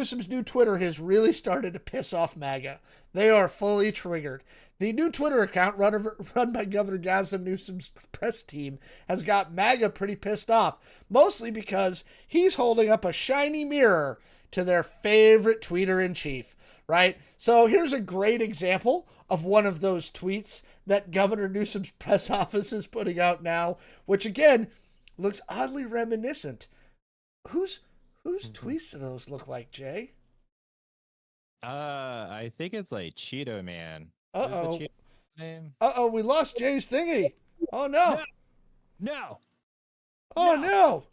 Newsom's new Twitter has really started to piss off MAGA. They are fully triggered. The new Twitter account run by Governor Gavin Newsom's press team has got MAGA pretty pissed off, mostly because he's holding up a shiny mirror to their favorite tweeter in chief, right? So here's a great example of one of those tweets that Governor Newsom's press office is putting out now, which again looks oddly reminiscent. Whose tweets do those look like, Jay? I think it's like Cheeto Man. Uh What is the oh. Cheeto name? We lost Jay's thingy. Oh no. No, no, Oh no. no.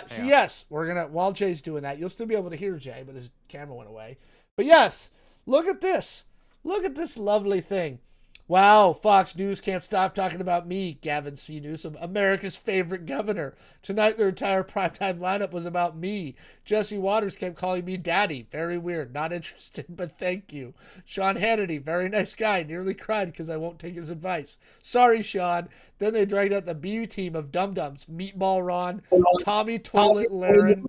So Hang on. yes, we're gonna while Jay's doing that, you'll still be able to hear Jay, but his camera went away. But yes, look at this. Look at this lovely thing. Wow, Fox News can't stop talking about me, Gavin C. Newsom, America's favorite governor. Tonight, their entire primetime lineup was about me. Jesse Waters kept calling me daddy. Very weird. Not interested, but thank you. Sean Hannity, very nice guy. Nearly cried because I won't take his advice. Sorry, Sean. Then they dragged out the B team of dum-dums. Meatball Ron, Tommy Toilet Laren,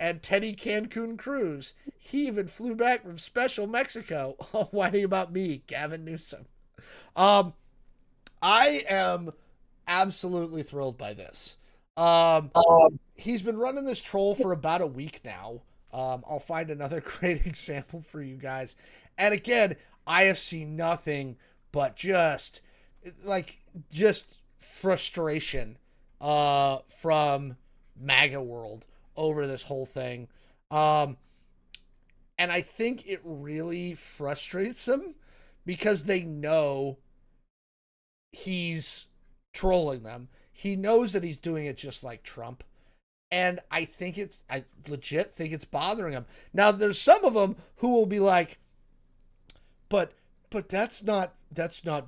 and Teddy Cancun Cruz. He even flew back from special Mexico. Whining about me, Gavin Newsom. Um, I am absolutely thrilled by this. He's been running this troll for about a week now. I'll find another great example for you guys. And again, I have seen nothing but just frustration from MAGA world over this whole thing. Um, and I think it really frustrates them because they know he's trolling them. He knows that he's doing it just like Trump. And I legit think it's bothering him. Now, there's some of them who will be like, but that's not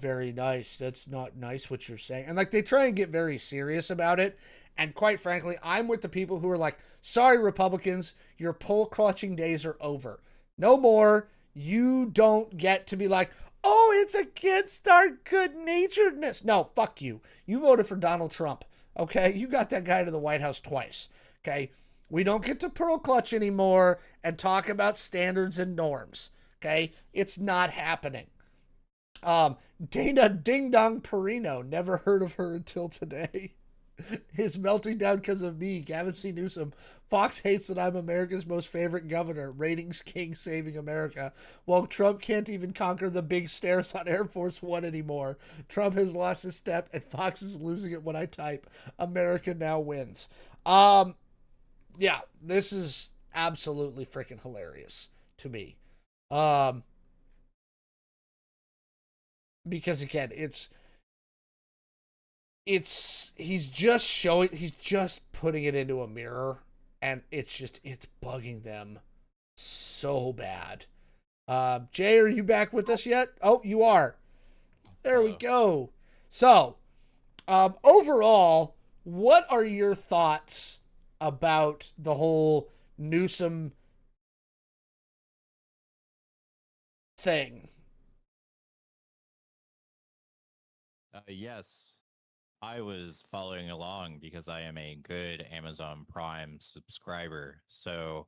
very nice. That's not nice what you're saying. And like they try and get very serious about it. And quite frankly, I'm with the people who are like, sorry, Republicans, your poll clutching days are over. No more. You don't get to be like, oh, it's against our good naturedness. No, fuck you. You voted for Donald Trump. Okay. You got that guy to the White House twice. Okay. We don't get to pearl clutch anymore and talk about standards and norms. Okay. It's not happening. Dana Ding Dong Perino. Never heard of her until today. Is melting down because of me, Gavin C. Newsom. Fox hates that I'm America's most favorite governor. Ratings king saving America. Well, Trump can't even conquer the big stairs on Air Force One anymore. Trump has lost his step, and Fox is losing it when I type. America now wins. Yeah, this is absolutely freaking hilarious to me. Um, because again, he's just putting it into a mirror, and it's bugging them so bad. Jay, are you back with us yet? Oh, you are. There we Hello. go. So, overall, what are your thoughts about the whole Newsom thing? Yes, I was following along because I am a good Amazon Prime subscriber. So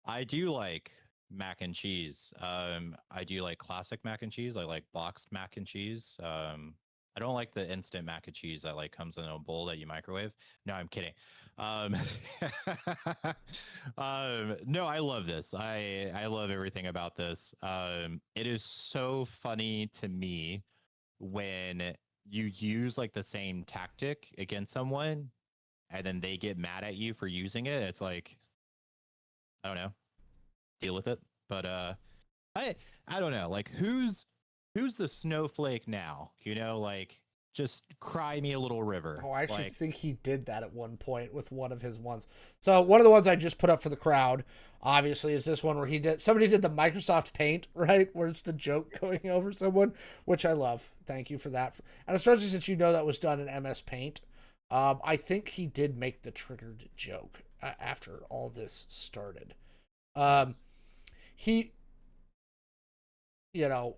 I do like mac and cheese. I do like classic mac and cheese. I like boxed mac and cheese. I don't like the instant mac and cheese that like comes in a bowl that you microwave. No, I'm kidding. Um, no, I love this. I love everything about this. It is so funny to me when you use like the same tactic against someone and then they get mad at you for using it. It's like, I don't know, deal with it. But I I don't know, like who's the snowflake now? Like just cry me a little river. Oh, I actually Like think he did that at one point with one of his ones. So one of the ones I just put up for the crowd, obviously, is this one where somebody did the Microsoft Paint, right? Where it's the joke going over someone, which I love. Thank you for that. And especially since you know that was done in MS Paint. I think he did make the triggered joke after all this started. Um, nice. he, you know,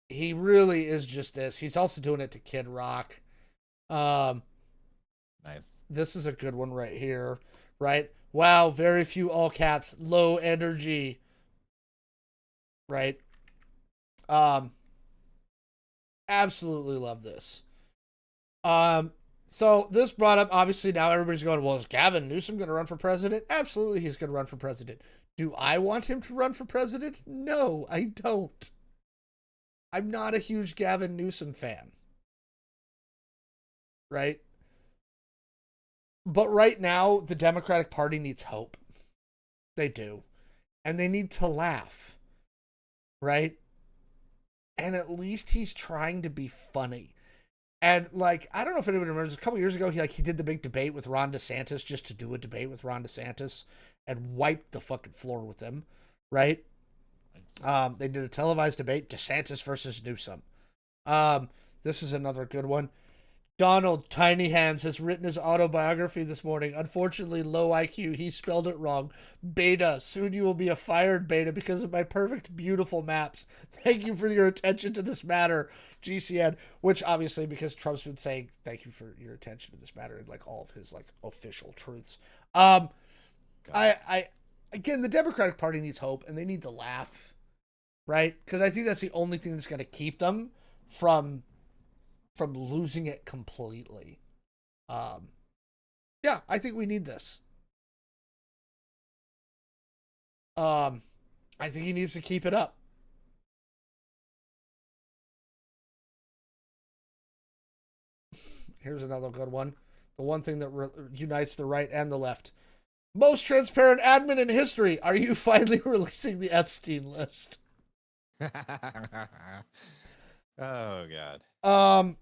he really is just this. He's also doing it to Kid Rock. Um, Nice. this is a good one right here, right? Wow, very few all caps, low energy, right? Um, absolutely love this. Um, so this brought up, obviously now everybody's going, well, is Gavin Newsom going to run for president? Absolutely, he's going to run for president. Do I want him to run for president? No, I don't. I'm not a huge Gavin Newsom fan, right? But right now, the Democratic Party needs hope. They do. And they need to laugh, right? And at least he's trying to be funny. And like, I don't know if anybody remembers, a couple years ago, he did the big debate with Ron DeSantis just to do a debate with Ron DeSantis and wiped the fucking floor with him, right? They did a televised debate, DeSantis versus Newsom. This is another good one. Donald Tiny Hands has written his autobiography this morning. Unfortunately, low IQ. He spelled it wrong. Beta. Soon you will be a fired beta because of my perfect, beautiful maps. Thank you for your attention to this matter, GCN. Which obviously, because Trump's been saying thank you for your attention to this matter in like all of his like official truths. I again, the Democratic Party needs hope and they need to laugh, right? Because I think that's the only thing that's going to keep them from losing it completely. Yeah, I think we need this. I think he needs to keep it up. Here's another good one. The one thing that unites the right and the left. Most transparent admin in history. Are you finally releasing the Epstein list? Oh God.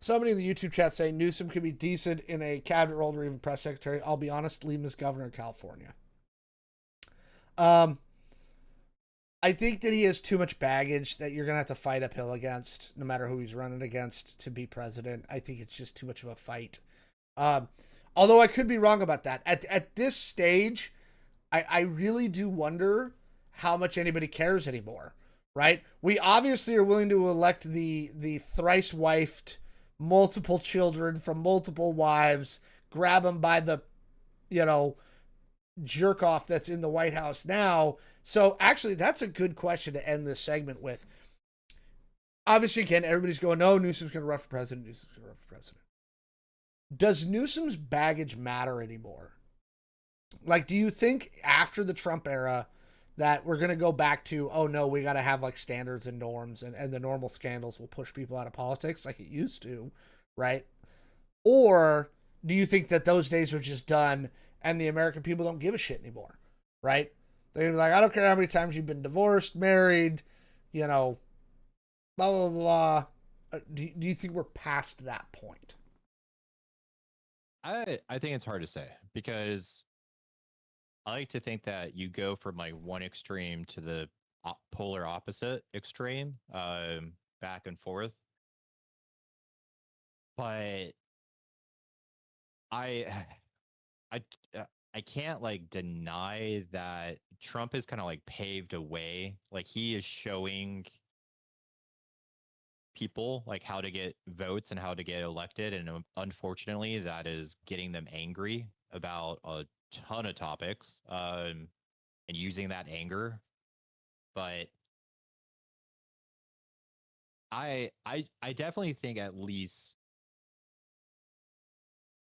Somebody in the YouTube chat saying Newsom could be decent in a cabinet role or even press secretary. I'll be honest, leave him as governor of California. I think that he has too much baggage that you're gonna have to fight uphill against, no matter who he's running against to be president. I think it's just too much of a fight. Although I could be wrong about that. At this stage, I really do wonder how much anybody cares anymore. Right? We obviously are willing to elect the thrice wifed, multiple children from multiple wives, grab them by the, jerk off that's in the White House now. So actually, that's a good question to end this segment with. Obviously, again, everybody's going, no, Newsom's going to run for president. Newsom's going to run for president. Does Newsom's baggage matter anymore? Like, do you think after the Trump era that we're going to go back to, oh no, we got to have like standards and norms and the normal scandals will push people out of politics like it used to, right? Or do you think that those days are just done and the American people don't give a shit anymore, right? They're like, I don't care how many times you've been divorced, married, blah, blah, blah. Do you think we're past that point? I think it's hard to say because I like to think that you go from like one extreme to the polar opposite extreme, back and forth. But I, I, I can't like deny that Trump has kind of like paved a way. Like he is showing people like how to get votes and how to get elected, and unfortunately, that is getting them angry about a ton of topics, and using that anger. But I definitely think at least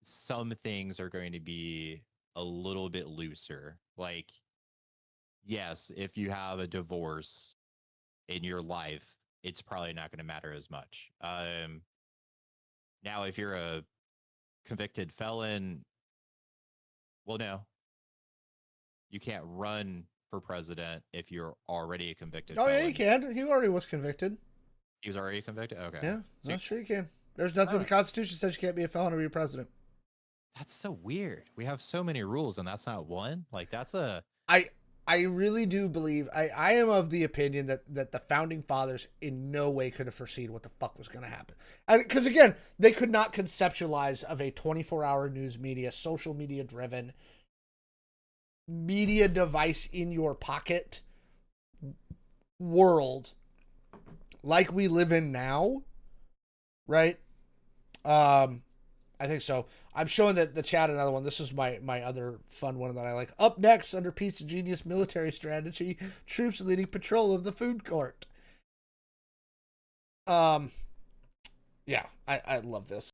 some things are going to be a little bit looser. Like, yes, if you have a divorce in your life, it's probably not going to matter as much. Now, if you're a convicted felon, well, no, you can't run for president if you're already a convicted Oh yeah, felon. you can. He already was convicted. He was already convicted. Okay. Yeah, So no, sure you can. There's nothing in the Constitution says you can't be a felon to be president. that's so weird. We have so many rules, and that's not one. Like that's a. I really do believe I am of the opinion that the founding fathers in no way could have foreseen what the fuck was going to happen. Because again, they could not conceptualize of a 24-hour news media, social media driven media device in your pocket world like we live in now, right? I think so. I'm showing the chat another one. This is my other fun one that I like. Up next, under Pete's genius military strategy, troops leading patrol of the food court. Um, yeah, I love this.